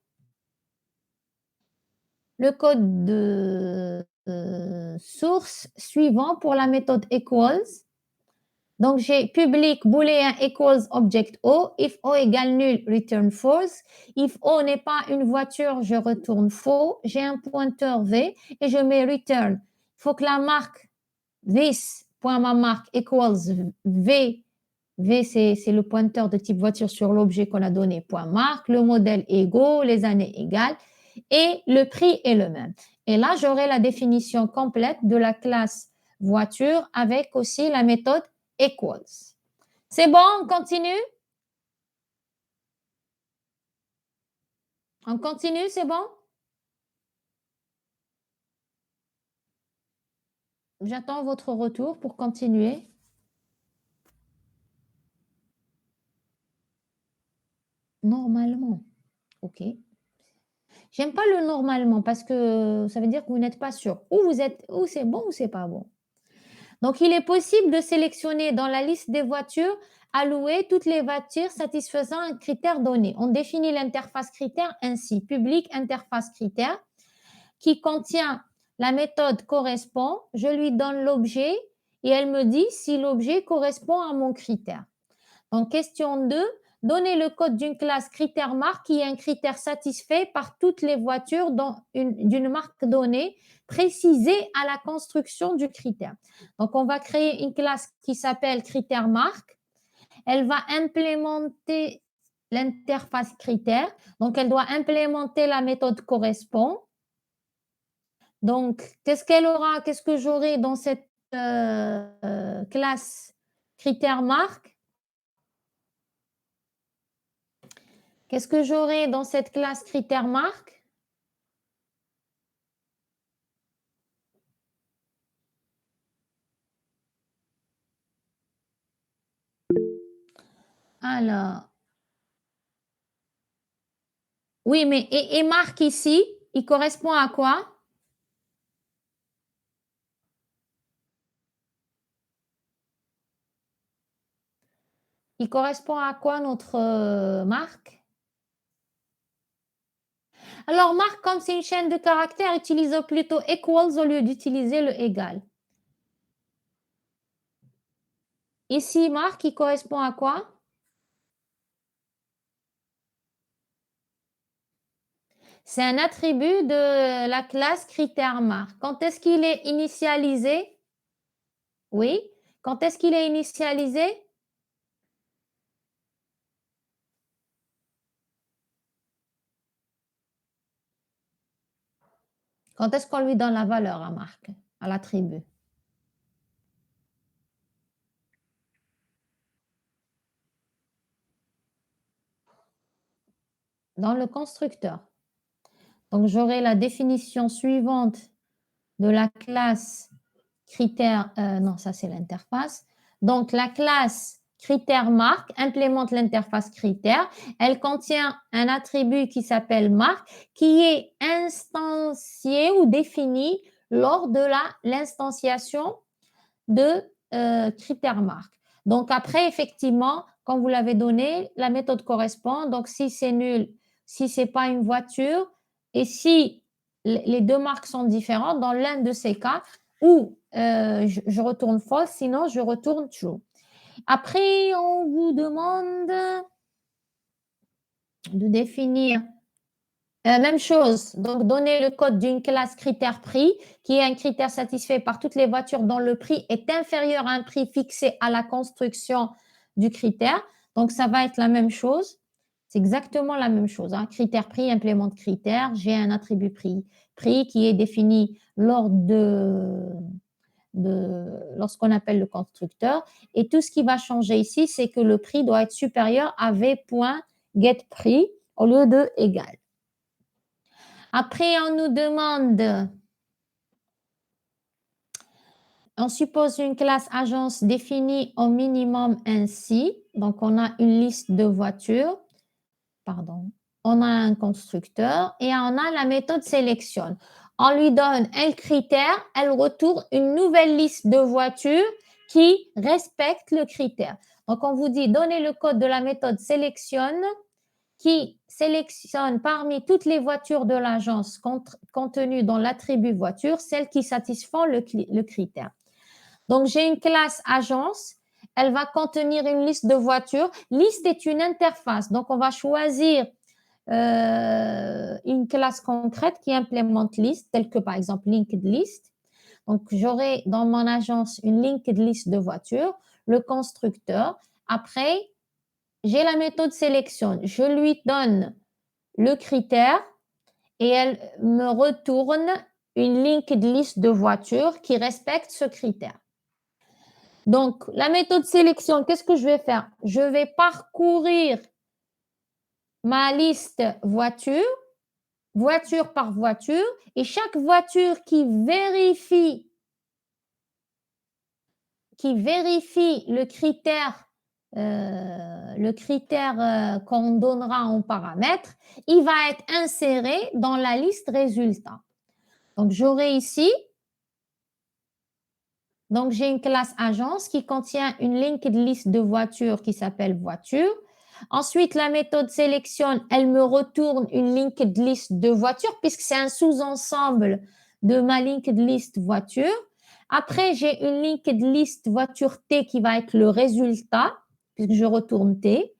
le code de source suivant pour la méthode equals. Donc, j'ai public booléen equals object O. If O égale nul, return false. If O n'est pas une voiture, je retourne faux. J'ai un pointeur V et je mets return. Il faut que la marque this.mamarque equals V. V, c'est le pointeur de type voiture sur l'objet qu'on a donné, point marque. Le modèle égaux, les années égales et le prix est le même. Et là, j'aurai la définition complète de la classe voiture avec aussi la méthode equals. C'est bon, on continue? On continue, c'est bon? J'attends votre retour pour continuer. Normalement. OK. J'aime pas le normalement parce que ça veut dire que vous n'êtes pas sûr. Ou c'est bon ou c'est pas bon. Donc, il est possible de sélectionner dans la liste des voitures à louer toutes les voitures satisfaisant un critère donné. On définit l'interface critère ainsi. Public interface critère qui contient la méthode correspond. Je lui donne l'objet et elle me dit si l'objet correspond à mon critère. Donc, question 2. Donnez le code d'une classe critère marque qui est un critère satisfait par toutes les voitures d'une marque donnée, précisée à la construction du critère. Donc, on va créer une classe qui s'appelle critère marque. Elle va implémenter l'interface critère. Donc, elle doit implémenter la méthode correspond. Donc, qu'est-ce qu'elle aura? Qu'est-ce que j'aurai dans cette classe critère marque? Qu'est-ce que j'aurai dans cette classe critère marque? Alors, oui, mais et marque ici, il correspond à quoi? Il correspond à quoi notre marque? Alors, marque, comme c'est une chaîne de caractères, utilise plutôt equals au lieu d'utiliser le égal. Ici, marque, il correspond à quoi? C'est un attribut de la classe critère marque. Quand est-ce qu'il est initialisé? Oui. Quand est-ce qu'il est initialisé? Quand est-ce qu'on lui donne la valeur à marque, à l'attribut? Dans le constructeur. Donc, j'aurai la définition suivante de la classe critère. Non, ça, c'est l'interface. Donc, la classe critère marque implémente l'interface critère. Elle contient un attribut qui s'appelle marque qui est instancié ou défini lors de l'instanciation de critère marque. Donc, après, effectivement, quand vous l'avez donné, la méthode correspond. Donc, si c'est nul, si ce n'est pas une voiture, et si les deux marques sont différentes, dans l'un de ces cas, ou je retourne false, sinon je retourne true. Après, on vous demande de définir même chose, donc donner le code d'une classe critère prix, qui est un critère satisfait par toutes les voitures dont le prix est inférieur à un prix fixé à la construction du critère. Donc, ça va être la même chose. C'est exactement la même chose. Hein. Critère prix implémente critère. J'ai un attribut prix qui est défini lors de lorsqu'on appelle le constructeur. Et tout ce qui va changer ici, c'est que le prix doit être supérieur à v.getPrix au lieu de égal. Après, on nous demande, on suppose une classe agence définie au minimum ainsi. Donc, on a une liste de voitures. Pardon. On a un constructeur et on a la méthode sélectionne. On lui donne un critère, elle retourne une nouvelle liste de voitures qui respecte le critère. Donc, on vous dit, donnez le code de la méthode sélectionne qui sélectionne parmi toutes les voitures de l'agence contenues dans l'attribut voiture, celles qui satisfont le critère. Donc, j'ai une classe agence. Elle va contenir une liste de voitures. Liste est une interface. Donc, on va choisir une classe concrète qui implémente liste, telle que par exemple linked list. Donc, j'aurai dans mon agence une linked list de voitures, le constructeur. Après, j'ai la méthode sélection. Je lui donne le critère et elle me retourne une linked list de voitures qui respecte ce critère. Donc, la méthode sélection, qu'est-ce que je vais faire? Je vais parcourir ma liste voiture par voiture, et chaque voiture qui vérifie le critère qu'on donnera en paramètre, il va être inséré dans la liste résultat. Donc, j'aurai ici, donc j'ai une classe agence qui contient une linked list de voitures qui s'appelle voiture. Ensuite, la méthode sélectionne, elle me retourne une linked list de voitures puisque c'est un sous-ensemble de ma linked list voiture. Après, j'ai une linked list voiture T qui va être le résultat puisque je retourne T.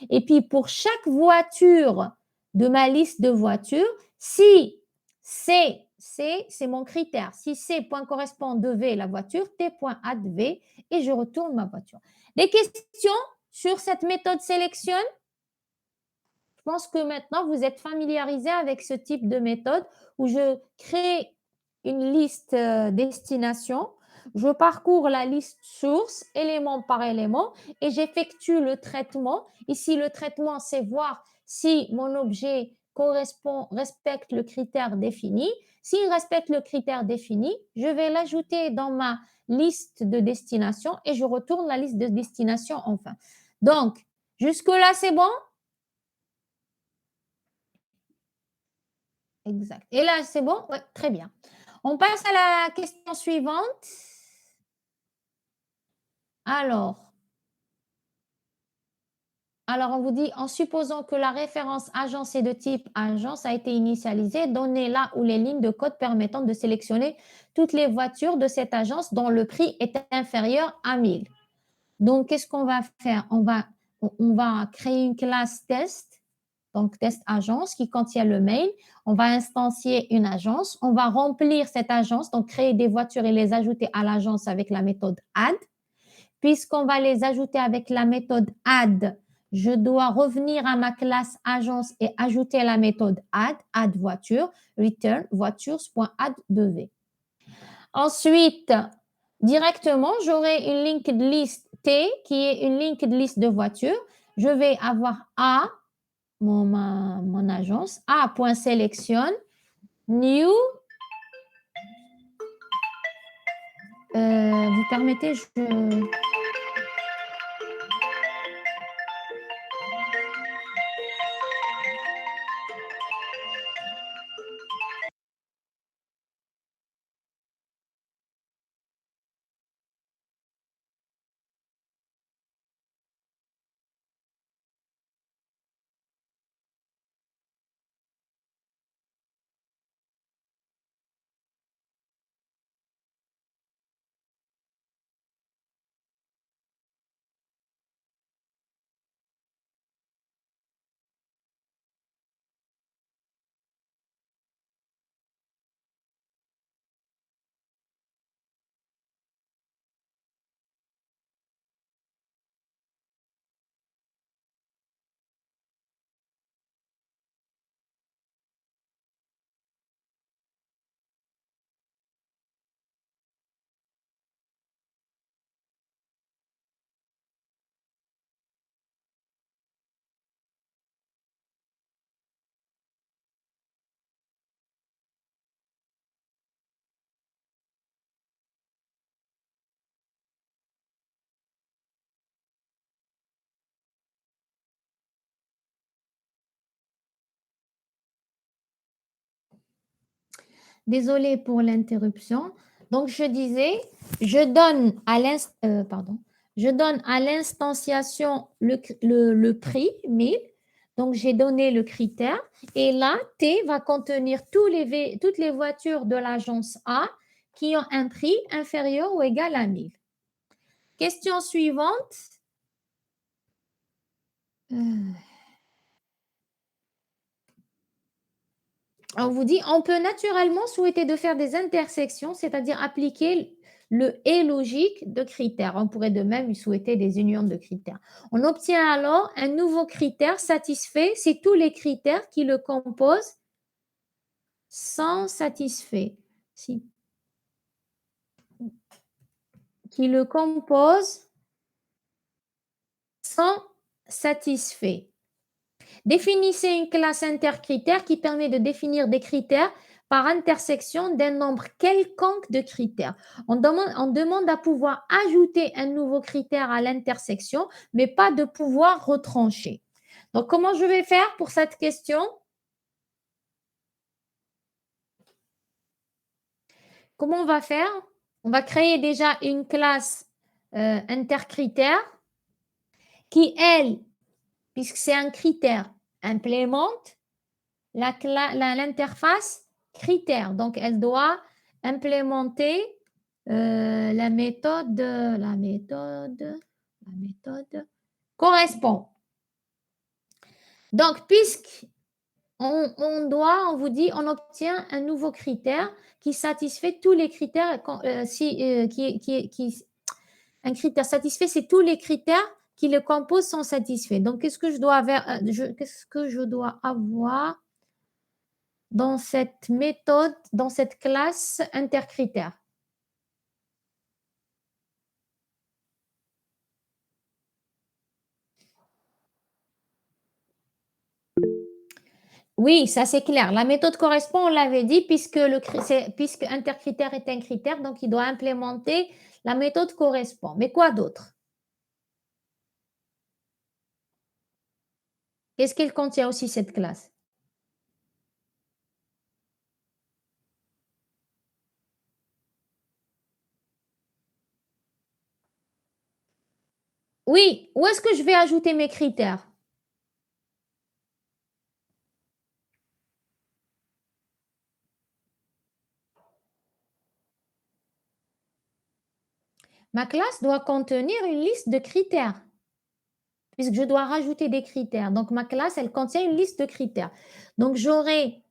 Et puis, pour chaque voiture de ma liste de voitures, si C, c'est mon critère. Si C point correspond de V, la voiture, T point add V, et je retourne ma voiture. Des questions sur cette méthode sélectionne? Je pense que maintenant, vous êtes familiarisé avec ce type de méthode où je crée une liste destination, je parcours la liste source, élément par élément, et j'effectue le traitement. Ici, le traitement, c'est voir si mon objet respecte le critère défini. S'il respecte le critère défini, je vais l'ajouter dans ma liste de destination et je retourne la liste de destination enfin. Donc, jusque-là, c'est bon? Exact. Et là, c'est bon? Oui, très bien. On passe à la question suivante. Alors, on vous dit, en supposant que la référence agence est de type agence a été initialisée, donnez là où les lignes de code permettant de sélectionner toutes les voitures de cette agence dont le prix est inférieur à 1000. Donc, qu'est-ce qu'on va faire? On va créer une classe test, donc test agence qui contient le mail. On va instancier une agence. On va remplir cette agence, donc créer des voitures et les ajouter à l'agence avec la méthode add. Puisqu'on va les ajouter avec la méthode add, je dois revenir à ma classe agence et ajouter la méthode add voiture, return voitures.add de V. Ensuite, directement, j'aurai une linked list T qui est une linked list de voitures. Je vais avoir A, mon agence, A.sélectionne, new. Vous permettez, Désolée pour l'interruption. Donc, je disais, je donne à l'instanciation le prix, 1000. Donc, j'ai donné le critère. Et là, T va contenir toutes les voitures de l'agence A qui ont un prix inférieur ou égal à 1000. Question suivante. On vous dit, on peut naturellement souhaiter de faire des intersections, c'est-à-dire appliquer le et logique de critères. On pourrait de même souhaiter des unions de critères. On obtient alors un nouveau critère satisfait si tous les critères qui le composent sont satisfaits. Si. Qui le composent sont satisfaits. Définissez une classe intercritère qui permet de définir des critères par intersection d'un nombre quelconque de critères. On demande à pouvoir ajouter un nouveau critère à l'intersection, mais pas de pouvoir retrancher. Donc, comment je vais faire pour cette question? Comment on va faire? On va créer déjà une classe intercritère qui, elle, puisque c'est un critère, implémente l'interface critère. Donc, elle doit implémenter la méthode correspond. Donc, puisque on vous dit, on obtient un nouveau critère qui satisfait tous les critères. Un critère satisfait, c'est tous les critères qui le composent sont satisfaits. Donc, qu'est-ce que je dois avoir dans cette méthode, dans cette classe intercritère? Oui, ça c'est clair. La méthode correspond, on l'avait dit, puisque intercritère est un critère, donc il doit implémenter la méthode correspond. Mais quoi d'autre? Qu'est-ce qu'elle contient aussi, cette classe? Oui, où est-ce que je vais ajouter mes critères? Ma classe doit contenir une liste de critères, puisque je dois rajouter des critères. Donc, ma classe, elle contient une liste de critères. Donc, j'aurai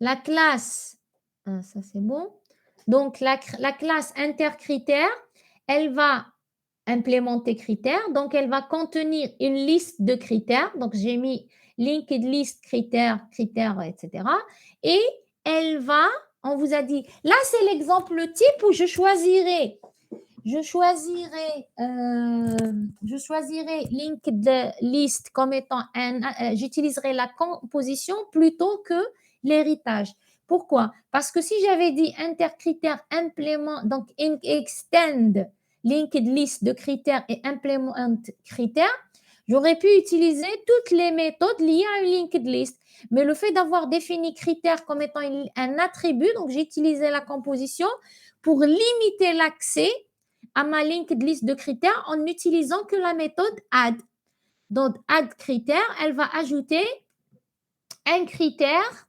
la classe, ça c'est bon. Donc, la classe intercritère, elle va implémenter critères. Donc, elle va contenir une liste de critères. Donc, j'ai mis linked list critères, etc. Et elle va, on vous a dit, là, c'est l'exemple type où je choisirai linked list comme étant j'utiliserai la composition plutôt que l'héritage. Pourquoi? Parce que si j'avais dit intercritère implément, donc extend linked list de critères et implement critères, j'aurais pu utiliser toutes les méthodes liées à une linked list. Mais le fait d'avoir défini critère comme étant un attribut, donc j'ai utilisé la composition pour limiter l'accès à ma linked list de critères en n'utilisant que la méthode add. Donc, add critère, elle va ajouter un critère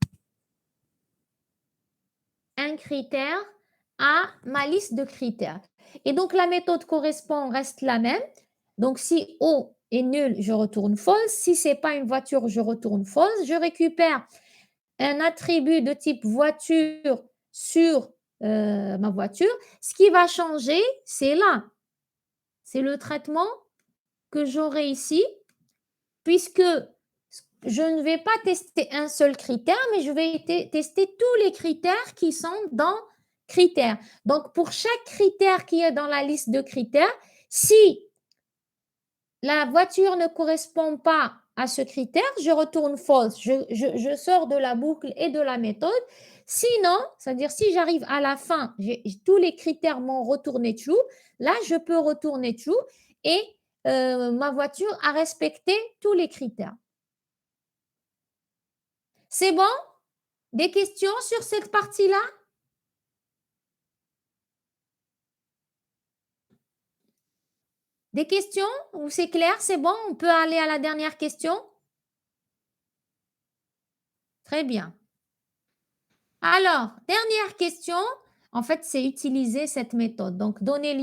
à ma liste de critères. Et donc, la méthode correspond reste la même. Donc, si O est nul, je retourne false. Si ce n'est pas une voiture, je retourne false. Je récupère un attribut de type voiture sur ma voiture. Ce qui va changer, c'est là. C'est le traitement que j'aurai ici, puisque je ne vais pas tester un seul critère, mais je vais tester tous les critères qui sont dans critères. Donc, pour chaque critère qui est dans la liste de critères, si la voiture ne correspond pas à ce critère, je retourne false. Je sors de la boucle et de la méthode. Sinon, c'est-à-dire si j'arrive à la fin, tous les critères m'ont retourné true, là, je peux retourner true et ma voiture a respecté tous les critères. C'est bon? Des questions sur cette partie-là? Des questions? Ou c'est clair? C'est bon? On peut aller à la dernière question? Très bien. Alors, dernière question. En fait, c'est utiliser cette méthode. Donc, donner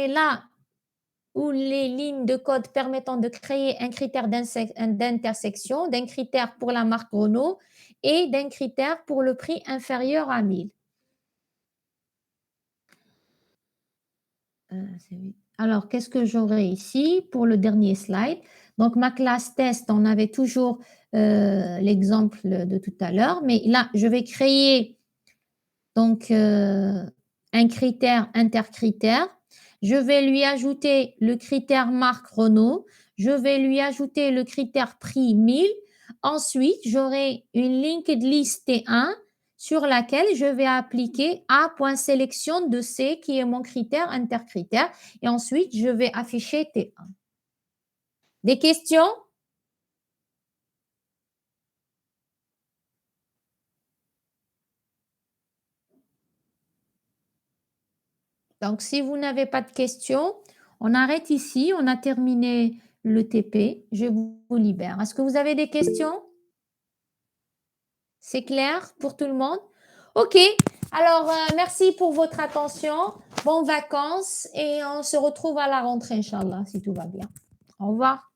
là où les lignes de code permettant de créer un critère d'intersection, d'un critère pour la marque Renault et d'un critère pour le prix inférieur à 1000. Alors, qu'est-ce que j'aurai ici pour le dernier slide? Donc, ma classe test, on avait toujours l'exemple de tout à l'heure, mais là, je vais créer donc un critère intercritère. Je vais lui ajouter le critère marque Renault. Je vais lui ajouter le critère prix 1000. Ensuite, j'aurai une linked list T1 sur laquelle je vais appliquer A.sélection de C qui est mon critère intercritère. Et ensuite, je vais afficher T1. Des questions? Donc, si vous n'avez pas de questions, on arrête ici. On a terminé le TP. Je vous libère. Est-ce que vous avez des questions? C'est clair pour tout le monde? Ok. Alors, merci pour votre attention. Bonnes vacances et on se retrouve à la rentrée, Inch'Allah, si tout va bien. Au revoir.